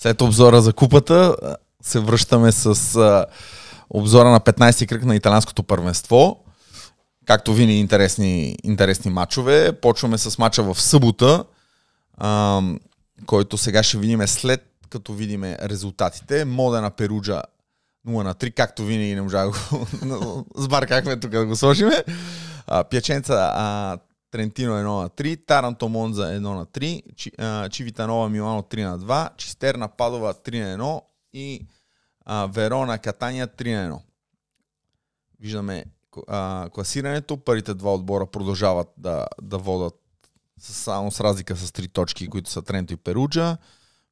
След обзора за купата се връщаме с обзора на 15-ти кръг на италианското първенство. Както винаги интересни матчове. Почваме с матча в събота, който сега ще видим след като видим резултатите. Модена Перуджа 0-3, както винаги не можа да го сбъркахме тук да го сложиме. Пяченца Трентино 1-3, Таранто Монза 1-3, Чивитанова Милано 3-2, Чистерна Падова 3-1 и Верона Катания 3-1. Виждаме класирането. Първите два отбора продължават да водят само с разлика с 3 точки, които са Тренто и Перуджа.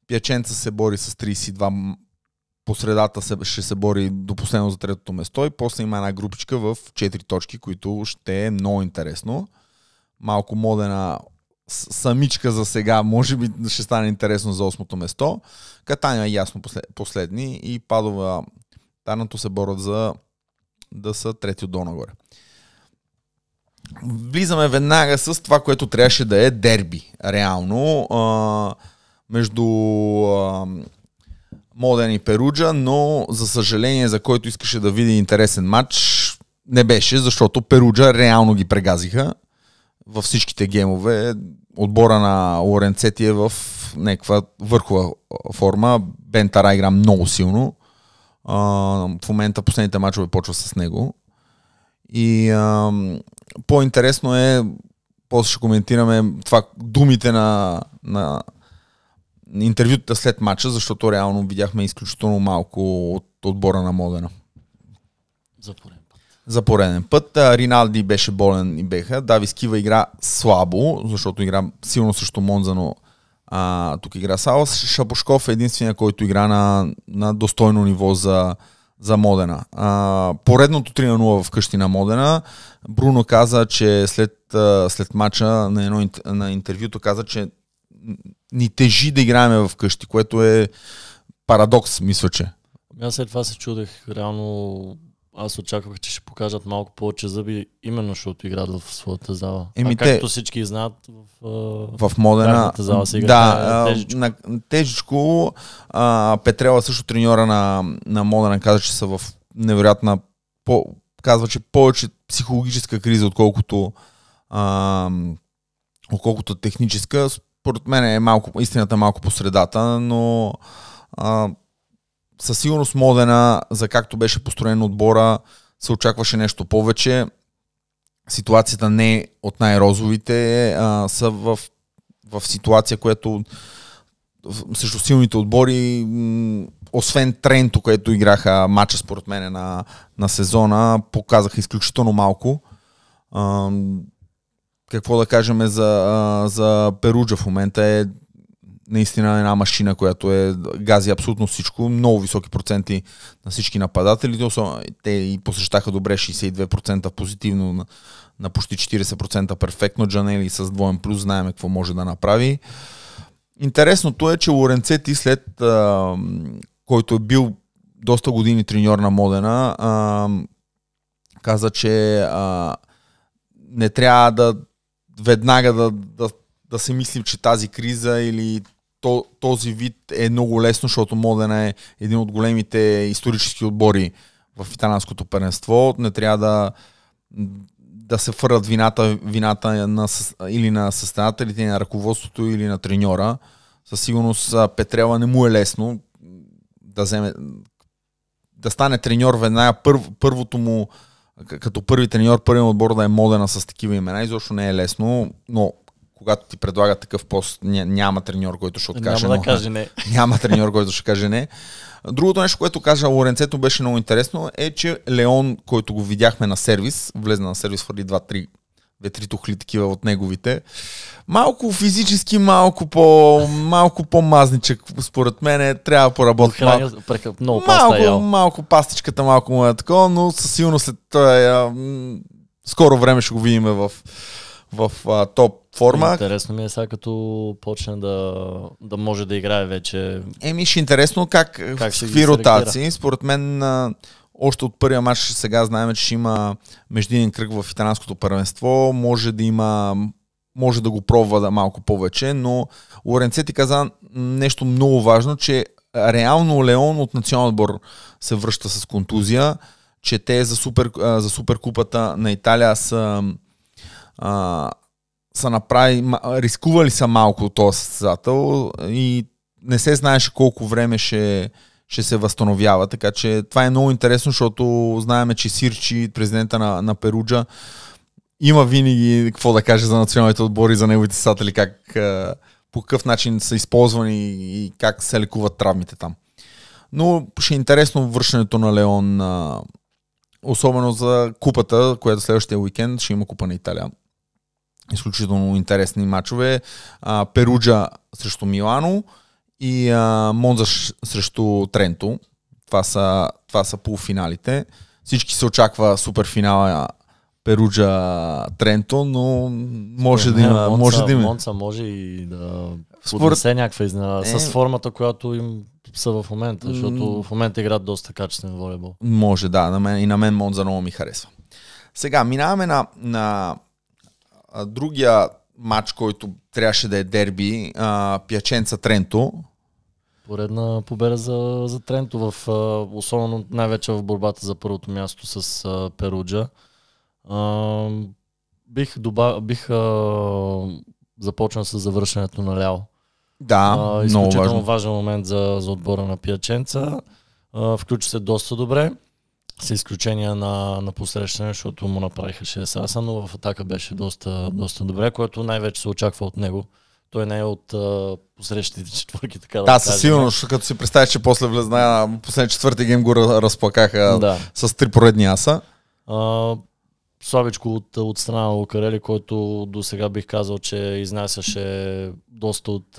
Пяченца се бори с 32, по средата ще се бори до последно за третото место и после има една групичка в 4 точки, които ще е много интересно. Малко Модена самичка за сега, може би ще стане интересно за 8-то место. Катания ясно последни и Падова Таранто се борят за да са трети отдолу нагоре. Влизаме веднага с това, което трябваше да е дерби. Реално между Моден и Перуджа, но за съжаление, за който искаше да види интересен матч, не беше, защото Перуджа реално ги прегазиха във всичките геймове. Отбора на Лоренцети е в някаква върхова форма. Бентара игра много силно. В момента последните мачове почва с него. И по-интересно е, после ще коментираме това, думите на интервютата след мача, защото реално видяхме изключително малко от отбора на Модена. За пореден път. Риналди беше болен и беха. Дави Скива игра слабо, защото игра силно срещу Монза, но тук игра слабо. Шапошков е единствения, който игра на достойно ниво за Модена. Поредното 3-0 вкъщи на Модена. Бруно каза, че след мача на интервюто каза, че ни тежи да играем вкъщи, което е парадокс, мисля, че. Аз след това се чудех, реално аз очаквах, че ще покажат малко повече зъби, именно защото играят в своята зала. Както всички знаят, в Модена зала се играе тежичко. Тежичко. Петрела, също треньора на Модена, каза, че са в невероятна, казва, че повече психологическа криза, отколкото техническа. Според мен е истината малко по средата, но със сигурност Модена, за както беше построен отбора, се очакваше нещо повече. Ситуацията не е от най-розовите, са в ситуация, която срещу силните отбори, освен Тренто, което играха матча според мен на сезона, показаха изключително малко. Какво да кажем за Перуджа в момента е наистина една машина, която гази абсолютно всичко. Много високи проценти на всички нападатели. Те и посещаха добре 62% позитивно на почти 40% перфектно. Джанели с двоен плюс знаем какво може да направи. Интересното е, че Лоренцети след който е бил доста години треньор на Модена, каза, че не трябва веднага да се мислим, че тази криза или този вид е много лесно, защото Модена е един от големите исторически отбори в италианското първенство. Не трябва да се фърлят вината или на състезателите, или на ръководството, или на треньора. Със сигурност Петрела не му е лесно да стане треньор веднага. Първото му, като първи треньор, първият отбор да е Модена с такива имена, изобщо не е лесно, но когато ти предлага такъв пост, няма треньор, който ще откаже. Няма да каже не. Няма треньор, който ще каже не. Другото нещо, което каза Лоренцето, беше много интересно, е, че Леон, който го видяхме на сервис, влезна на сервис, хвърли 2-3 тухли такива от неговите. Малко физически, малко по-мазничък, според мен, трябва да поработи. Малко пастичката, малко му е такова, но със сигурност след скоро време ще го видим в топ форма. Интересно ми е сега, като почне да може да играе вече. Ще интересно какви ротации. Според мен още от първия матч сега знаем, че ще има междинен кръг в италианското първенство. Може да го пробва малко повече, но Лоренцети каза нещо много важно, че реално Леон от националния отбор се връща с контузия, че те за суперкупата на Италия са рискували са малко този състезател и не се знаеше колко време ще се възстановява, така че това е много интересно, защото знаем, че Сирчи, президента на Перуджа, има винаги какво да каже за националните отбори, за неговите състезатели, по какъв начин са използвани и как се лекуват травмите там. Но ще е интересно връщането на Леон, особено за купата, която следващия уикенд ще има купа на Италия. Изключително интересни матчове. Перуджа срещу Милано и Монза срещу Тренто. Това са полуфиналите. Всички се очаква суперфинала Перуджа Тренто, но може да има. Монца може и да поднесе някаква изненада с формата, която им са в момента, защото в момента играят доста качествен волейбол. Може, да. На мен Монза много ми харесва. Сега, минаваме на другия матч, който трябваше да е дерби, Пиаченца Тренто. Поредна победа за Тренто, особено най-вече в борбата за първото място с Перуджа. Бих започнал с завършването на ляво. Да, изключително важен момент за отбора на Пиаченца. Включи се доста добре, с изключение на посрещане, защото му направиха 6 аса, но в атака беше доста добре, което най-вече се очаква от него. Той не е от посрещите четвърки, така да със сигурност, като си представиш, че после влезна последния четвърти гейм го разплакаха с 3 поредни аса. Слабичко от страна на Лукарели, който до сега бих казал, че изнасяше доста от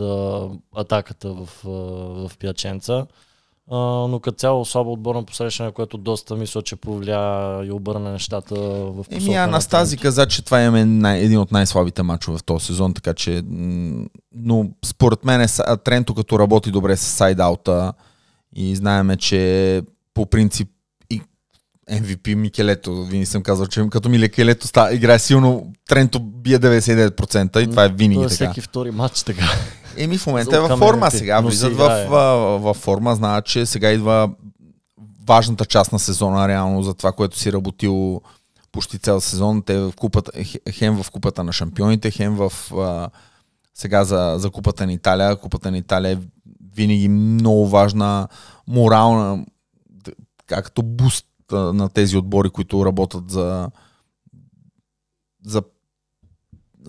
атаката в Пиаченца. Но като цяло слабо отборно посрещане, което доста мисля, че повлия и обърна нещата в посока. Анастази каза, че това е един от най-слабите мачове в този сезон, така че но според мен Тренто като работи добре с сайд-аута и знаеме, че по принцип MVP Микелето, винаги съм казал, че като Микелето играе силно, Тренто бие 99% и това е винаги така. Всеки втори матч така. В момента е във форма сега, влизат в форма, знаят, че сега идва важната част на сезона реално за това, което си работил почти цял сезон. Те в купата, хем в купата на шампионите, хем сега за купата на Италия. Купата на Италия е винаги много важна морална, както буст на тези отбори, които работят за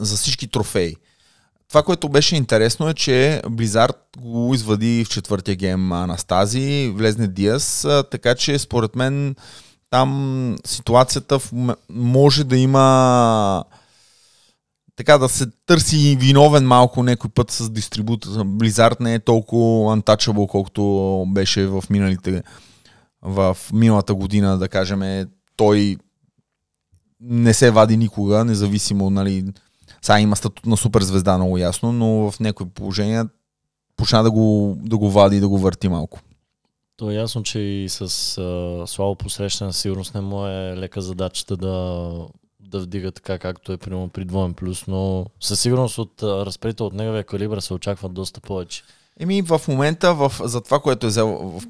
всички трофеи. Това, което беше интересно е, че Blizzard го извади в четвъртия гейм Анастази, влезне Диас, така че според мен там ситуацията може да има така да се търси виновен малко някой път с дистрибутор. Blizzard не е толкова untouchable, колкото беше в миналата година, да кажем, той не се вади никога, независимо, нали, сега има статут на суперзвезда, много ясно, но в някои положения почна да го вади и да го върти малко. То е ясно, че и с слабо посрещане сигурност не му е лека задачата да вдига така, както е примерно при двоен плюс, но със сигурност от разпрета от неговия калибър се очакват доста повече. В момента, за това, което е взел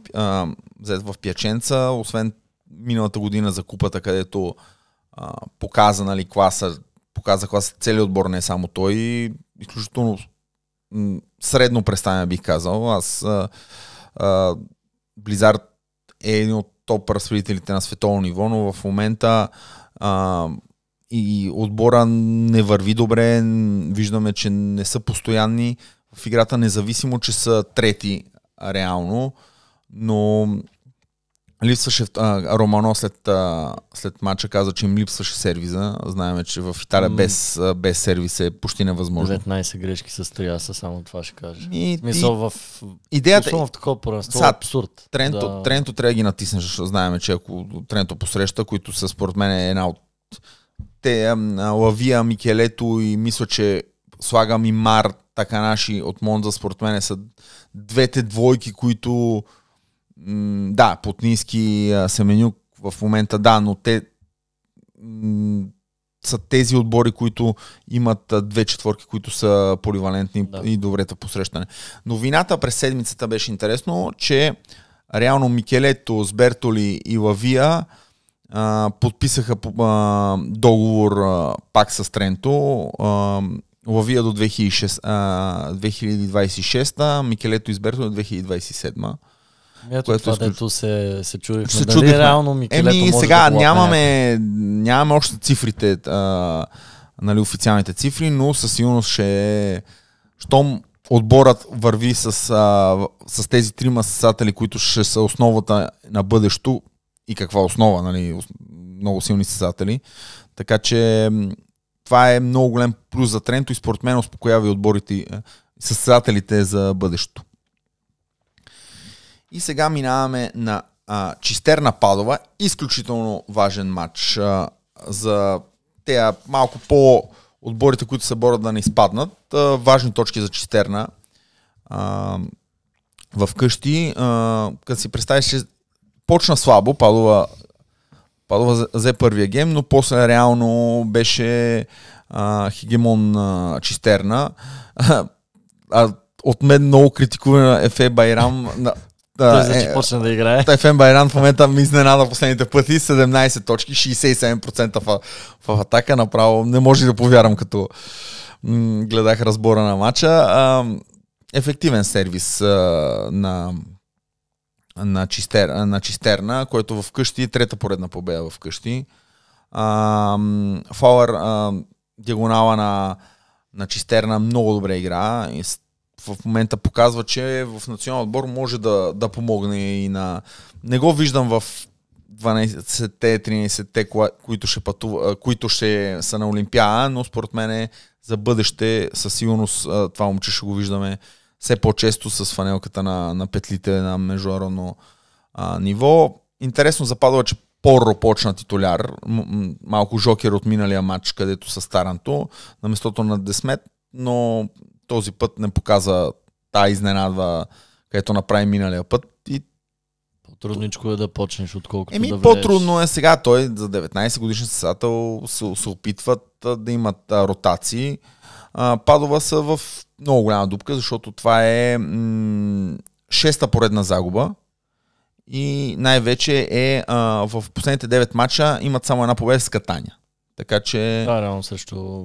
в Пиаченца, освен миналата година за купата, където показа, нали, класа целият отбор, не само той, изключително средно представяне, бих казал. Blizzard е един от топ разпределителите на световно ниво, но в момента и отбора не върви добре, виждаме, че не са постоянни в играта, независимо, че са трети реално, но липсваше Романо след матча каза, че им липсваше сервиза. Знаем, че в Италия без сервис е почти невъзможно. 19 грешки с 3 аса, само това ще кажа. Идеята в такова първенство е абсурд. Тренто трябва да ги натиснеш, защото знаем, че ако Тренто посреща, които са според мен е една от Лавия, Микелето и мисля, че слагам и Мар, така наши от Монза, според мен са двете двойки, които Плотницки, Семенюк в момента, но те са тези отбори, които имат две четворки, които са поливалентни и добрета посрещане. Новината през седмицата беше интересно, че реално Микелето, Сбертоли и Лавия подписаха договор пак с Тренто. Лавия до 2026, Микелето и Сбертоли до 2027. Ето това, дето се чудихме. Дали реално Микелето може сега да нямаме още цифрите, официалните цифри, но със сигурност щом отборът върви с тези трима състезатели, които ще са основата на бъдещето и каква основа, много силни състезатели. Така че това е много голям плюс за Тренто и според мен успокоява и отборите, състезателите за бъдещето. И сега минаваме на Чистерна Падова. Изключително важен матч за тея малко по-отборите, които се борят да не изпаднат. Важни точки за Чистерна в къщи. Като си представиш, че почна слабо, Падова взе първия гейм, но после реално беше хегемон Чистерна. От мен много критикувана Ефе Байрам. Той почна да играе. Ефен Байрам в момента ми изненада последните пъти. 17 точки, 67% в атака. Направо не може да повярвам, като гледах разбора на матча. Ефективен сервис на Чистерна, който вкъщи, трета поредна победа вкъщи. Фауър, диагонала на Чистерна много добре игра и в момента показва, че в национален отбор може да помогне и на... Не го виждам в 12-те, 13-те, които ще са на Олимпиада, но според мен за бъдеще със сигурност това момче ще го виждаме все по-често с фанелката на петлите на международно ниво. Интересно западва, че Порро почна титуляр, малко жокер от миналия матч, където с Таранто, на местото на Десмет, но този път не показа тая изненадва, където направи миналия път. И... По-трудничко е да почнеш, отколкото да влезеш. По-трудно е сега. Той за 19 годишен състезател се опитват да имат ротации. Падова са в много голяма дупка, защото това е шеста поредна загуба и най-вече в последните 9 мача имат само една победа с Катания. Така че... Да, реално срещу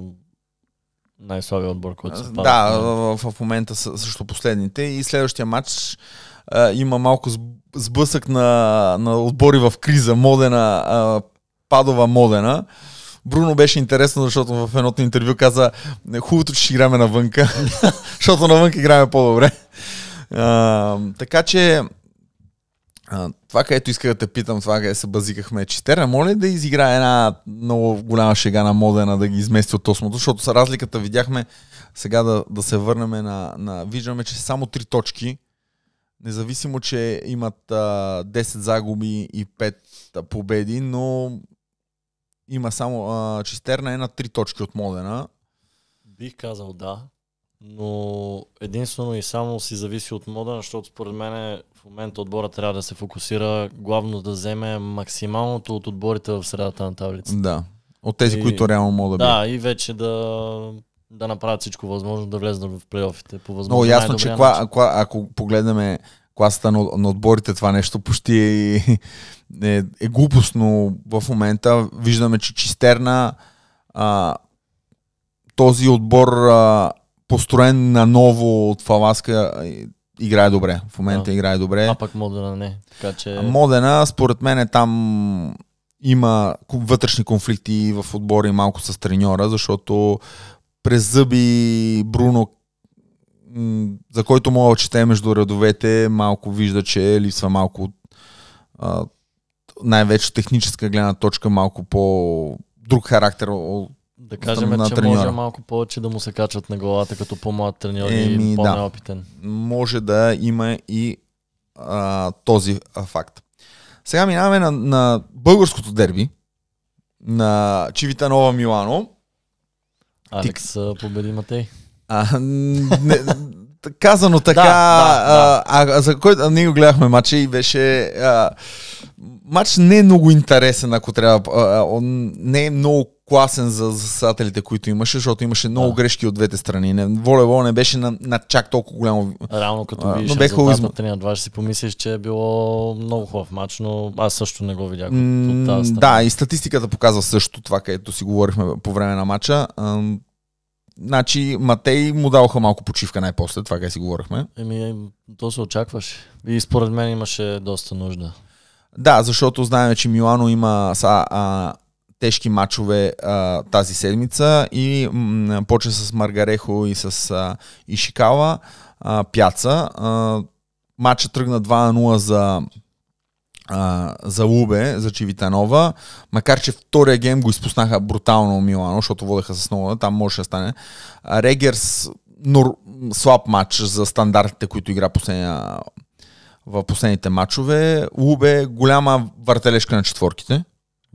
най-слабия отбор, който се пада. Да, в момента също последните и следващия матч има малко сблъсък на отбори в криза. Модена, Падова Модена. Бруно беше интересно, защото в едното интервю каза хубавото, че ще играме навънка, защото навънка играме по-добре. Така че това, където исках да те питам, това къде се базикахме, Чистерна, моля да изиграе една много голяма шега на Модена, да ги измести от осмото, защото с разликата видяхме сега да се върнем виждаме, че само 3 точки, независимо, че имат 10 загуби и 5 победи, но има само Чистерна е на 3 точки от Модена. Бих казал да, но единствено и само си зависи от Модена, защото според мен в момента отбора трябва да се фокусира главно да вземе максималното от отборите в средата на таблицата. Да, от тези, които реално могат да бият. Да, и вече да направят всичко възможно да влезнат в плейофите по възможно. Много ясно, че ако погледнем класата на отборите, това нещо почти е глупост, но в момента виждаме, че Чистерна този отбор построен наново от Фаласка играе добре. В момента играе добре. А пък Модена не. Така че... Модена, според мен, там има вътрешни конфликти в отбора и малко с треньора, защото през зъби Бруно, за който мога да чете между редовете, малко вижда, че липсва малко най-вече техническа гледна точка, малко по друг характер. Да кажем, че треньора. Може малко повече да му се качват на главата като по-млад треньор и по-неопитен. Да. Може да има и този факт. Сега минаваме на българското дерби, на Чивитанова Милано. Алекс победи Матей. Казано така, за който ние го гледахме матча и беше матч не е много интересен, ако трябва, не е много класен за състезателите, които имаше, защото имаше много грешки от двете страни. Волейбол не беше на чак толкова голямо. Реално като видиш резултата на 3-2, ще си помислиш, че е било много хубав матч, но аз също не го видях от тази страна. Да, и статистиката показва също това, където си говорихме по време на матча. Значи Матей му даваха малко почивка най-после, това къде си говорихме. То се очакваше. И според мен имаше доста нужда. Да, защото знаем, че Милано има тежки матчове тази седмица и почва с Маргарехо и с Ишикава, Пяца. Матчът тръгна 2-0 за Лубе, за Чивитанова, макар че втория гейм го изпуснаха брутално Милано, защото водеха с 0, там можеше да стане. Регерс слаб матч за стандартите, които игра в последните матчове. Лубе голяма въртележка на четворките.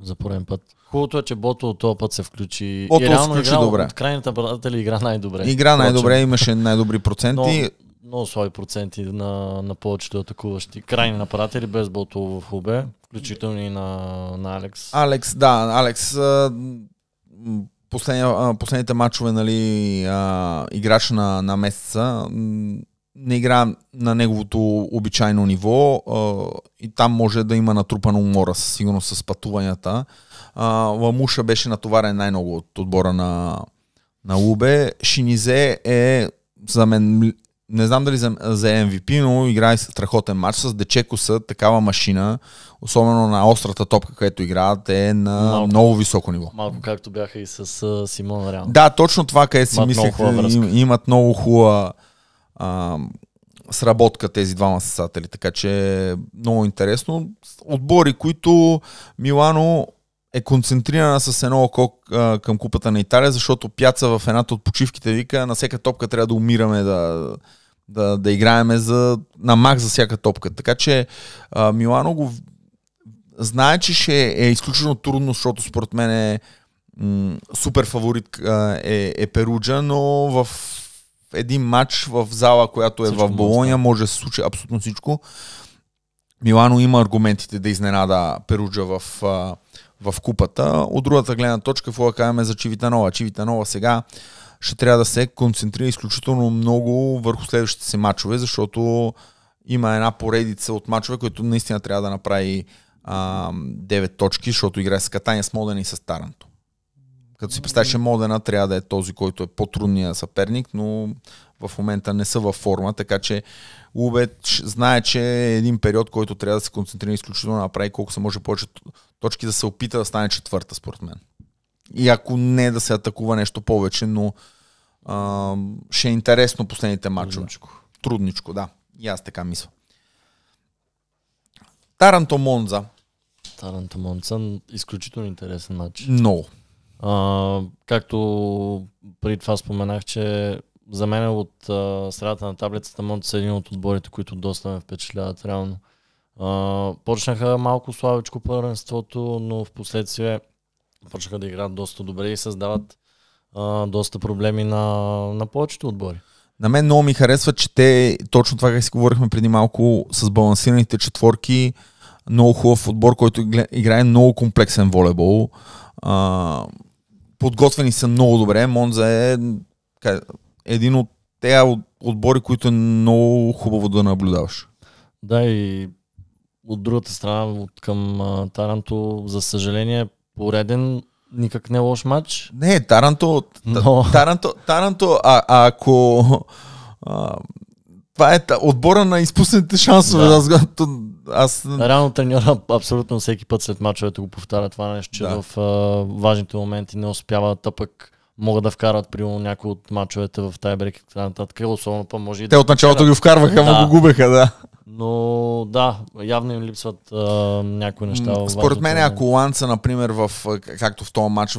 За пореден път. Хубавото е, че Бото от този път се включи. Бото се включи добре. От крайните нападатели игра най-добре. Игра най-добре, имаше най-добри проценти. Много слаби проценти на повечето атакуващи. Крайни нападатели без Бото в Лубе, включително и на Алекс. Алекс последните матчове, нали, играч на месеца, не игра на неговото обичайно ниво и там може да има натрупана умора, със сигурност с пътуванията. Ламуша беше натоварен най-много от отбора на Лубе. Шинизе е за мен, не знам дали за MVP, но играе страхотен матч с Дечекоса, такава машина, особено на острата топка, където играят, е на много високо ниво. Малко както бяха и с Симон Реал. Да, точно това, където си мислех, имат много хубава сработка тези двама състезатели, така че много интересно. Отбори, които Милано е концентрирана с едно око към Купата на Италия, защото Пяца в едната от почивките вика, на всяка топка трябва да умираме да играеме на мак за всяка топка. Така че Милано го знае, че ще е изключително трудно, защото според мен е супер фаворит е Перуджа, но в един матч в зала, която е всичко в Болония, може да се случи абсолютно всичко. Милано има аргументите да изненада Перуджа в купата. От другата гледна точка, какво да кажем за Чивитанова. Чивитанова сега ще трябва да се концентрира изключително много върху следващите си матчове, защото има една поредица от матчове, които наистина трябва да направи 9 точки, защото играе с Катания, с Модена и с Таранто. Като си представиш, че Модена трябва да е този, който е по-трудният съперник, но в момента не са във форма, така че Лубе знае, че е един период, който трябва да се концентрира изключително, да направи колко се може повече точки, да се опита да стане четвърта, според мен. И ако не да се атакува нещо повече, но ще е интересно последните матчове. Трудничко, да. И аз така мисля. Таранто Монза. Изключително интересен матч. Много. Както преди това споменах, че за мен от средата на таблицата Монца са един от отборите, които доста ме впечатляват реално. Почнаха малко слабичко първенството, но в последствие почнаха да играят доста добре и създават доста проблеми на повечето отбори. На мен много ми харесва, че те, точно това как си говорихме преди малко, с балансираните четворки, много хубав отбор, който играе много комплексен волейбол. Подготвени са много добре. Монза е един от тези отбори, които е много хубаво да наблюдаваш. Да, и от другата страна, към Таранто, за съжаление, пореден никак не лош матч. Не, Таранто, ако това е отбора на изпуснатите шансове. Да. Реално треньора абсолютно всеки път след мачовете го повтаря това нещо, че в важните моменти не успяват, а пък могат да вкарат примерно някои от мачовете в тайбрейк и така нататък. Особено па може и те от началото ги вкарваха, но го губеха, да. Но да, явно им липсват някои неща. Според мен, ако Ланца, например, както в този матч,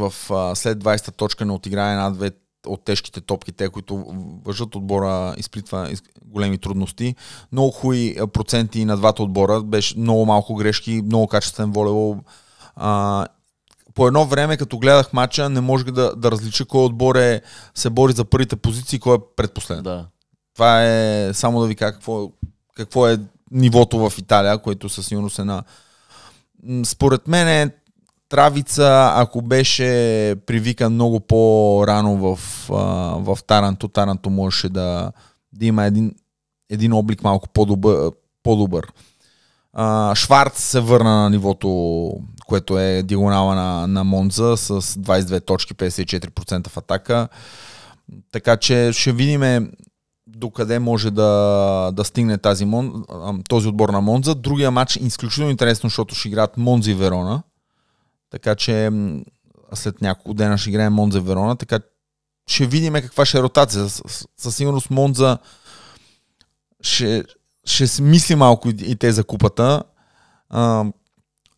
след 20-та точка не отиграе една-две от тежките топки, те, които въжат отбора, изпитва големи трудности. Много хубави проценти на двата отбора, беше много малко грешки, много качествен волейбол. По едно време, като гледах матча, не можех да различа кой отбор се бори за първите позиции и кой е предпоследен. Да. Това е само да ви кажа какво е нивото в Италия, което със сигурност е на... Според мен Травица, ако беше привикан много по-рано в Таранто можеше да има един облик малко по-добър. Шварц се върна на нивото, което е диагонала на Монза с 22 точки, 54% в атака. Така че ще видим докъде може да стигне този отбор на Монза. Другия матч е изключително интересно, защото ще играят Монза и Верона. Така че след няколко дена ще играем Монза и Верона. Така ще видим каква ще е ротация. Със сигурност Монза ще мисли малко и те за купата.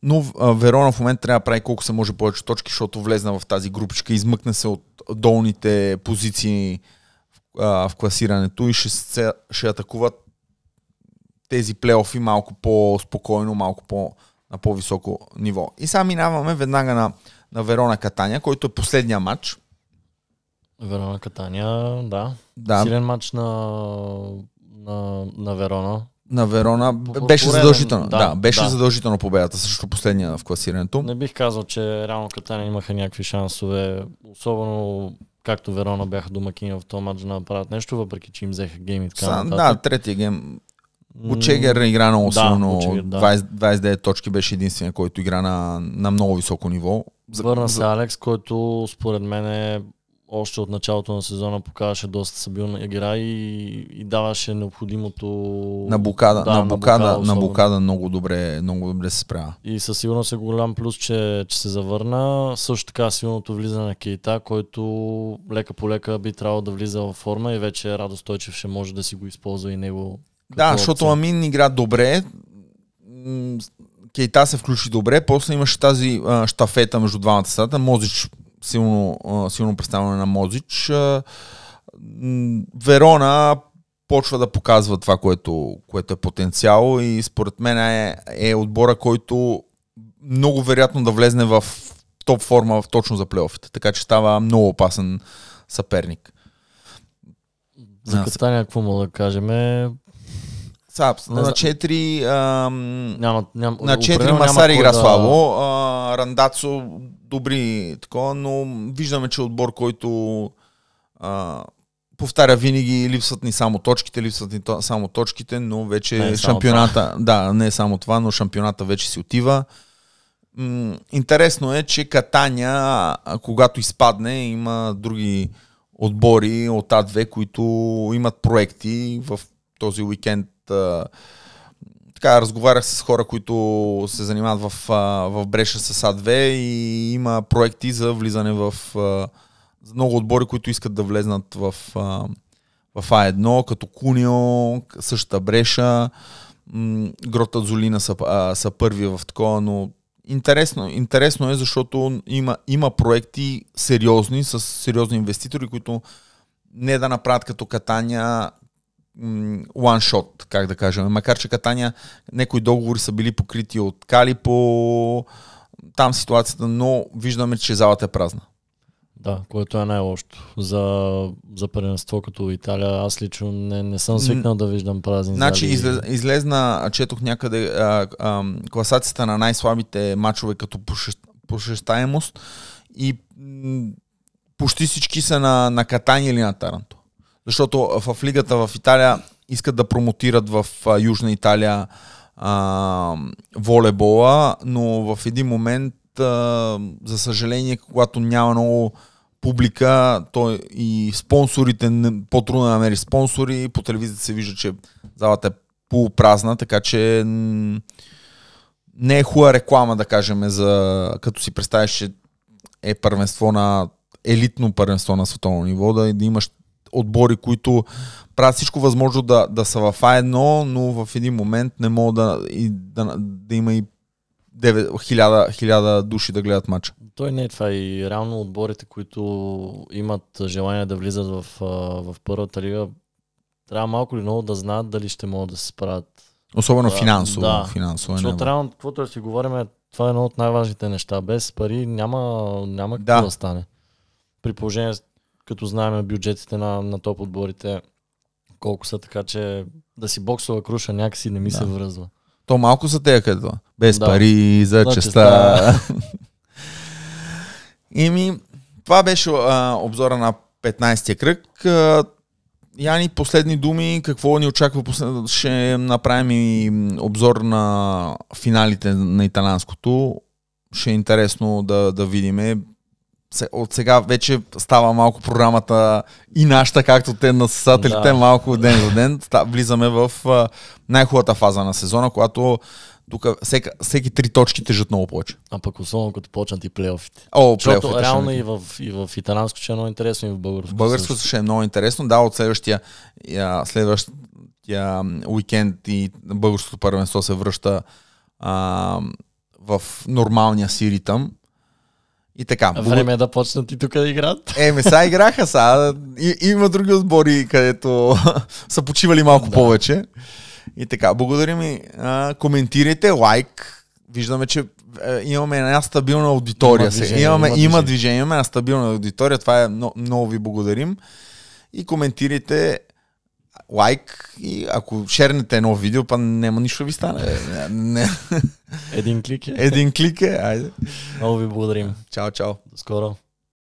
Но Верона в момента трябва да прави колко се може повече точки, защото влезна в тази групичка, измъкна се от долните позиции в класирането и ще атакуват тези плейофи малко по-спокойно, малко на по-високо ниво. И сега минаваме веднага на Верона Катания, който е последния матч. Верона Катания, да. Силен матч на Верона. На Верона беше задължително. Беше задължително победата, също последния в класирането. Не бих казал, че реално Катания имаха някакви шансове, особено както Верона бяха домакини в този матч да направят нещо, въпреки че им взеха гейм и така нататък. Да, третия гейм. Бучегер игра много силно. 29 точки беше единствения, който игра на много високо ниво. Върна се Алекс, който според мен още от началото на сезона показваше доста стабилна игра и даваше необходимото... На Букада много добре се справя. И със сигурност е голям плюс, че се завърна. Също така силното влизане на Кейта, който лека по лека би трябвало да влиза в форма и вече Радо Стойчев ще може да си го използва и него. Да, защото Амин игра добре. Кейта се включи добре. После имаше тази щафета между двамата средата. Мозич силно представяне на Мозич. Верона почва да показва това, което е потенциал и според мен е отбора, който много вероятно да влезне в топ форма точно за плейофите. Така че става много опасен съперник. За Катания какво мога да кажем? На 4 Масари игра слабо. Рандацо добри такова, но виждаме, че отбор, който повтаря винаги, липсват ни само точките, но вече шампионата, не е само това, но шампионата вече си отива. Интересно е, че Катания, когато изпадне, има други отбори от А2, които имат проекти в този уикенд. Така, разговарях с хора, които се занимават в Бреша с А2 и има проекти за влизане в много отбори, които искат да влезнат в А1, като Кунио, същата Бреша, Грота Золина са първи в такова, но интересно е, защото има проекти сериозни, с сериозни инвеститори, които не да направят като Катания one shot, как да кажем. Макар че Катания, някои договори са били покрити от Калипо, там ситуацията, но виждаме, че залата е празна. Да, което е най-лошото. За първенство като Италия, аз лично не съм свикнал да виждам празни зали. Излезна, четох някъде класацията на най-слабите мачове като посещаемост и почти всички са на Катания или на Таранто. Защото в лигата в Италия искат да промотират в Южна Италия волейбола, но в един момент, за съжаление, когато няма много публика, то и спонсорите, по-трудно да намериш спонсори, по телевизията се вижда, че залата е полупразна, така че не е хубава реклама, да кажем, като си представиш, че е елитно първенство на световно ниво, да имаш отбори, които правят всичко възможно да са в А1, но в един момент не могат да има и 1000 души да гледат матча. Той не е това и реално отборите, които имат желание да влизат в първата лига, трябва малко или много да знаят дали ще могат да се справят. Особено финансово. Да, финансово защото реално, каквото да си говорим, това е едно от най-важните неща. Без пари няма какво да стане. При положение, като знаем бюджетите на топ отборите, колко са, така че да си боксова круша някакси не ми се връзва. То малко са тея където. Без пари за честа. Това беше обзора на 15-я кръг. Яни, последни думи, какво ни очаква? Ще направим и обзор на финалите на италианското. Ще е интересно да видим. От сега вече става малко програмата и нашата, както те на състезателите, малко ден за ден. Влизаме в най-хубавата фаза на сезона, когато тук всеки 3 точки тежат много повече. А пък особено като почнат и плейофите. Защото реално и в италианско ще е много интересно, и в българско. Българското ще е много интересно. Да, от следващия уикенд и българското първенство се връща в нормалния си ритъм. И така. Време е да почнат и тук да играят. Сега играха, има други отбори, където са почивали малко повече. И така, благодарим и коментирайте, лайк. Виждаме, че имаме една стабилна аудитория. Има движение, имаме една стабилна аудитория. Това е много ви благодарим. И коментирайте, лайк, и ако шернете едно видео, па няма нищо ви стане. Един клик е. Един клик е, айде. Много ви благодарим. Чао, чао. До скоро.